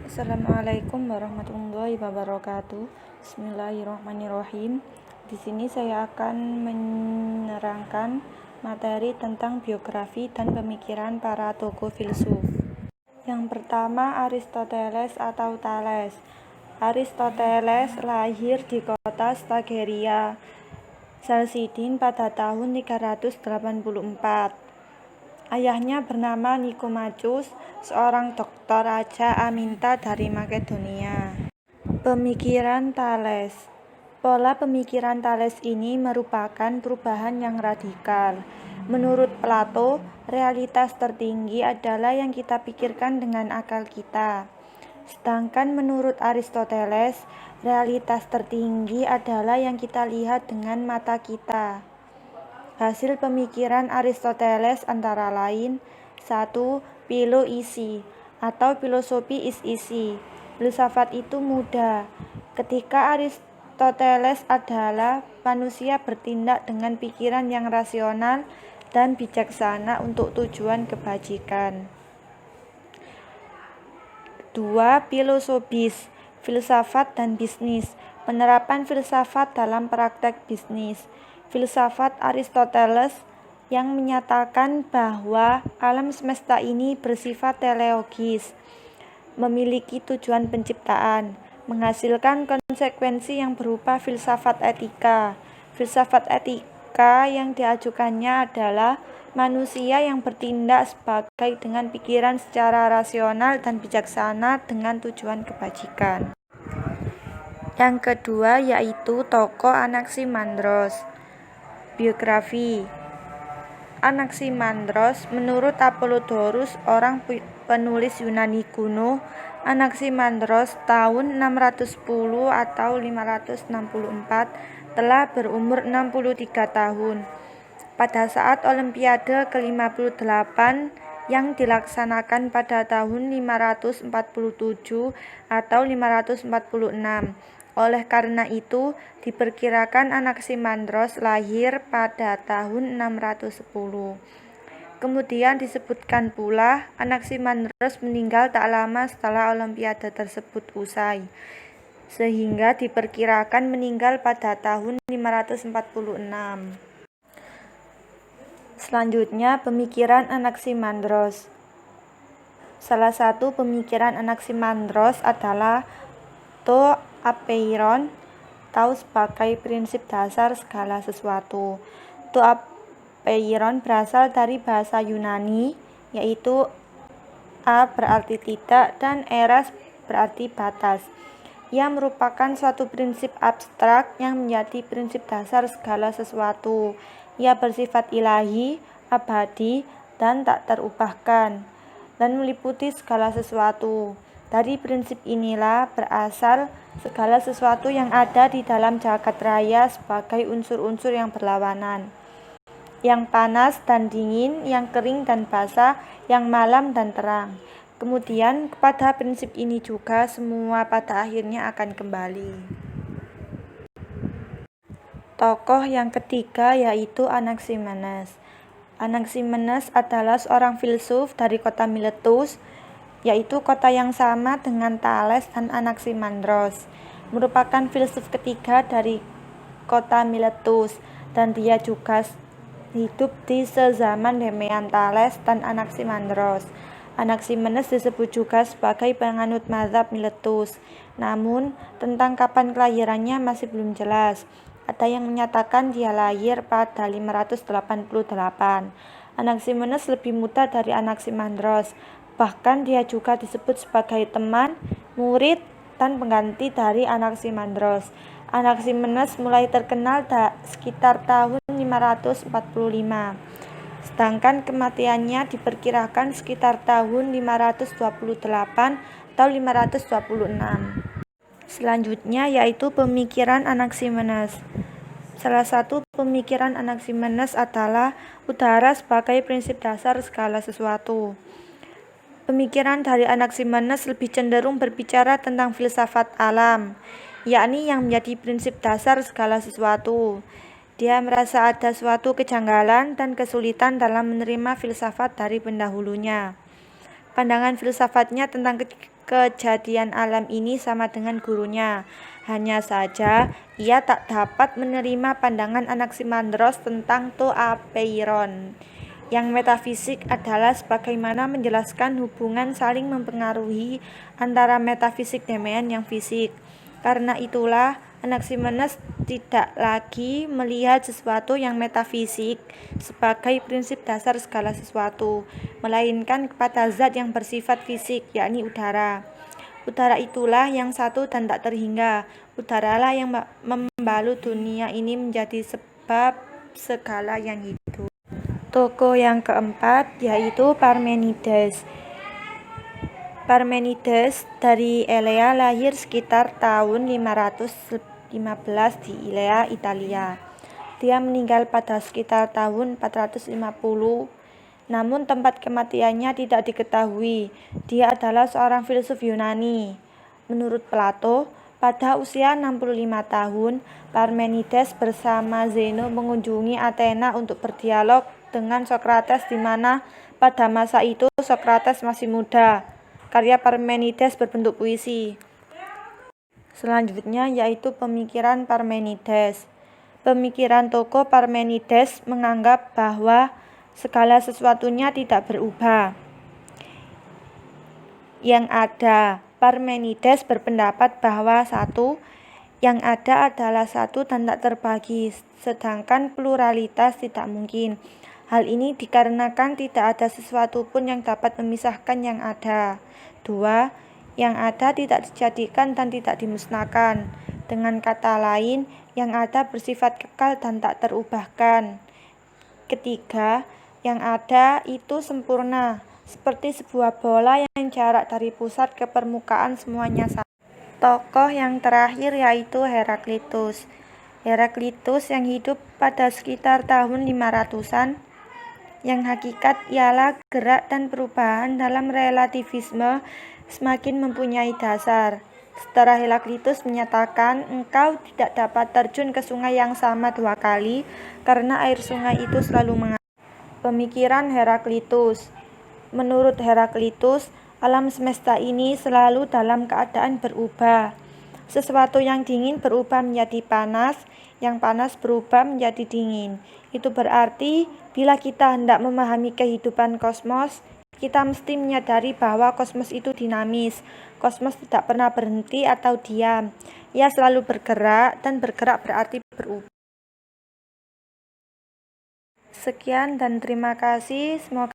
Assalamualaikum warahmatullahi wabarakatuh. Bismillahirrahmanirrahim. Di sini saya akan menerangkan materi tentang biografi dan pemikiran para tokoh filsuf. Yang pertama, Aristoteles atau Thales. Aristoteles lahir di kota Stagiria, Chalcidice pada tahun 384. Ayahnya bernama Nikomachus, seorang doktor Raja Aminta dari Makedonia. Pemikiran Thales. Pola pemikiran Thales ini merupakan perubahan yang radikal. Menurut Plato, realitas tertinggi adalah yang kita pikirkan dengan akal kita. Sedangkan menurut Aristoteles, realitas tertinggi adalah yang kita lihat dengan mata kita. Hasil pemikiran Aristoteles antara lain: 1. Philoisi atau filosofi is-isi. Filsafat itu mudah. Ketika Aristoteles adalah manusia bertindak dengan pikiran yang rasional dan bijaksana untuk tujuan kebajikan. 2. Filosofis, filsafat dan bisnis. Penerapan filsafat dalam praktek bisnis. Filsafat Aristoteles yang menyatakan bahwa alam semesta ini bersifat teleologis, memiliki tujuan penciptaan, menghasilkan konsekuensi yang berupa filsafat etika. Filsafat etika yang diajukannya adalah manusia yang bertindak sebagai dengan pikiran secara rasional dan bijaksana dengan tujuan kebajikan. Yang kedua yaitu tokoh Anaximandros. Biografi Anaximandros. Menurut Apollodorus, orang penulis Yunani kuno, Anaximandros tahun 610 atau 564 telah berumur 63 tahun. Pada saat Olimpiade ke-58 yang dilaksanakan pada tahun 547 atau 546. Oleh karena itu, diperkirakan Anaximandros lahir pada tahun 610. Kemudian disebutkan pula Anaximandros meninggal tak lama setelah Olimpiade tersebut usai, sehingga diperkirakan meninggal pada tahun 546. Selanjutnya, pemikiran Anaximandros. Salah satu pemikiran Anaximandros adalah to apeiron, tahu sebagai prinsip dasar segala sesuatu. To apeiron berasal dari bahasa Yunani, yaitu a berarti tidak dan eras berarti batas. Ia merupakan suatu prinsip abstrak yang menjadi prinsip dasar segala sesuatu. Ia bersifat ilahi, abadi, dan tak terubahkan, dan meliputi segala sesuatu. Dari prinsip inilah berasal segala sesuatu yang ada di dalam jagat raya sebagai unsur-unsur yang berlawanan, yang panas dan dingin, yang kering dan basah, yang malam dan terang. Kemudian kepada prinsip ini juga semua pada akhirnya akan kembali. Tokoh yang ketiga yaitu Anaximenes. Anaximenes adalah seorang filsuf dari kota Miletus, yaitu kota yang sama dengan Thales dan Anaximandros. Merupakan filsuf ketiga dari kota Miletus, dan dia juga hidup di sezaman dengan Thales dan Anaximandros. Anaximenes disebut juga sebagai penganut mazhab Miletus. Namun, tentang kapan kelahirannya masih belum jelas. Ada yang menyatakan dia lahir pada 588. Anaximenes lebih muda dari Anaximandros. Bahkan dia juga disebut sebagai teman, murid, dan pengganti dari Anaximandros. Anaximenes mulai terkenal sekitar tahun 545. Sedangkan kematiannya diperkirakan sekitar tahun 528 atau 526. Selanjutnya yaitu pemikiran Anaximenes. Salah satu pemikiran Anaximenes adalah udara sebagai prinsip dasar segala sesuatu. Pemikiran dari Anaximenes lebih cenderung berbicara tentang filsafat alam, yakni yang menjadi prinsip dasar segala sesuatu. Dia merasa ada suatu kejanggalan dan kesulitan dalam menerima filsafat dari pendahulunya. Pandangan filsafatnya tentang kejadian alam ini sama dengan gurunya. Hanya saja, ia tak dapat menerima pandangan Anaximandros tentang to apeiron. Yang metafisik adalah sebagaimana menjelaskan hubungan saling mempengaruhi antara metafisik demikian yang fisik. Karena itulah, Anaximenes tidak lagi melihat sesuatu yang metafisik sebagai prinsip dasar segala sesuatu, melainkan kepada zat yang bersifat fisik, yakni udara. Udara itulah yang satu dan tak terhingga. Udaralah yang membalut dunia ini menjadi sebab segala yang hidup. Tokoh yang keempat yaitu Parmenides. Parmenides dari Elea lahir sekitar tahun 515 di Elea, Italia. Dia meninggal pada sekitar tahun 450, namun tempat kematiannya tidak diketahui. Dia adalah seorang filsuf Yunani. Menurut Plato, pada usia 65 tahun, Parmenides bersama Zeno mengunjungi Athena untuk berdialog dengan Sokrates, di mana pada masa itu Sokrates masih muda. Karya Parmenides berbentuk puisi. Selanjutnya yaitu pemikiran Parmenides. Pemikiran tokoh Parmenides menganggap bahwa segala sesuatunya tidak berubah. Yang ada, Parmenides berpendapat bahwa satu, yang ada adalah satu dan tak terbagi, sedangkan pluralitas tidak mungkin. Hal ini dikarenakan tidak ada sesuatu pun yang dapat memisahkan yang ada. 2. Yang ada tidak dijadikan dan tidak dimusnahkan. Dengan kata lain, yang ada bersifat kekal dan tak terubahkan. Ketiga, yang ada itu sempurna, seperti sebuah bola yang jarak dari pusat ke permukaan semuanya sama. Tokoh yang terakhir yaitu Heraklitus. Heraklitus yang hidup pada sekitar tahun 500-an, yang hakikat ialah gerak dan perubahan dalam relativisme semakin mempunyai dasar. Setelah Heraklitus menyatakan engkau tidak dapat terjun ke sungai yang sama 2 kali karena air sungai itu selalu mengalir. Pemikiran Heraklitus. Menurut Heraklitus, alam semesta ini selalu dalam keadaan berubah. Sesuatu yang dingin berubah menjadi panas, yang panas berubah menjadi dingin. Itu berarti bila kita hendak memahami kehidupan kosmos, kita mesti menyadari bahwa kosmos itu dinamis. Kosmos tidak pernah berhenti atau diam. Ia selalu bergerak, dan bergerak berarti berubah. Sekian dan terima kasih. Semoga